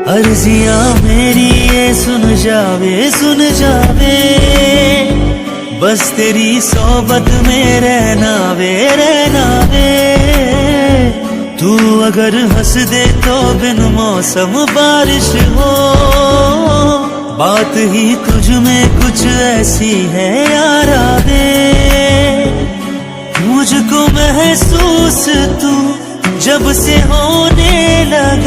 अर्जियां मेरी ये सुन जावे, बस तेरी सोबत में रहना वे। तू अगर हंस दे तो बिन मौसम बारिश हो, बात ही तुझ में कुछ ऐसी है यारा वे। मुझको महसूस तू जब से होने लगा,